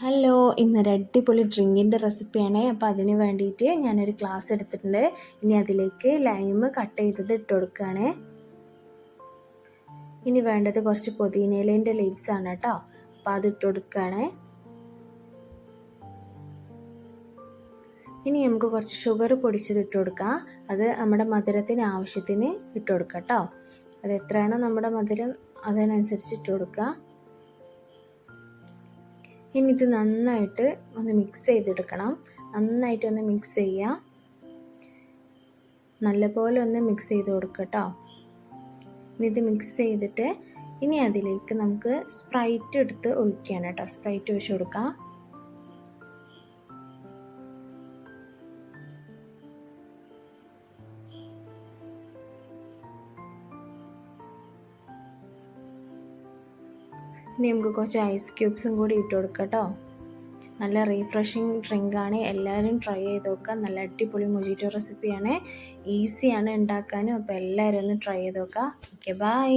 Hello, ഇന്നൊരു അടിപൊളി ഡ്രിങ്കിൻ്റെ റെസിപ്പിയാണ്. അപ്പോൾ അതിന് വേണ്ടിയിട്ട് ഞാനൊരു ഗ്ലാസ് എടുത്തിട്ടുണ്ട്. ഇനി അതിലേക്ക് ലൈം കട്ട് ചെയ്തത് ഇട്ട് കൊടുക്കുകയാണ്. ഇനി വേണ്ടത് കുറച്ച് പുതിനയിലേൻ്റെ ലീവ്സ് ആണ് കേട്ടോ. അപ്പോൾ അത് ഇട്ട് കൊടുക്കുകയാണ്. ഇനി നമുക്ക് കുറച്ച് ഷുഗർ പൊടിച്ചത് ഇട്ട് കൊടുക്കാം. അത് നമ്മുടെ മധുരത്തിന് ആവശ്യത്തിന് ഇട്ട് കൊടുക്കാം കേട്ടോ. അത് എത്രയാണോ നമ്മുടെ മധുരം അതിനനുസരിച്ച് ഇട്ട് കൊടുക്കുക. ഇനി ഇത് നന്നായിട്ട് ഒന്ന് മിക്സ് ചെയ്തെടുക്കണം. നന്നായിട്ട് ഒന്ന് മിക്സ് ചെയ്യുക. നല്ലപോലെ ഒന്ന് മിക്സ് ചെയ്ത് കൊടുക്കുക കേട്ടോ. ഇനി ഇത് മിക്സ് ചെയ്തിട്ട് ഇനി അതിലേക്ക് നമുക്ക് സ്പ്രൈറ്റ് എടുത്ത് ഒഴിക്കുകയാണ് കേട്ടോ. സ്പ്രൈറ്റ് ഒഴിച്ച് കൊടുക്കാം. ഇനി നമുക്ക് കുറച്ച് ഐസ് ക്യൂബ്സും കൂടി ഇട്ട് കൊടുക്കാം കേട്ടോ. നല്ല റീഫ്രഷിങ് ഡ്രിങ്കാണ്. എല്ലാവരും ട്രൈ ചെയ്ത് നോക്കുക. നല്ല അടിപൊളി മൊജിറ്റോ റെസിപ്പിയാണ്. ഈസിയാണ് ഉണ്ടാക്കാനും. അപ്പോൾ എല്ലാവരും ഒന്ന് ട്രൈ ചെയ്ത് നോക്കുക. Okay, by.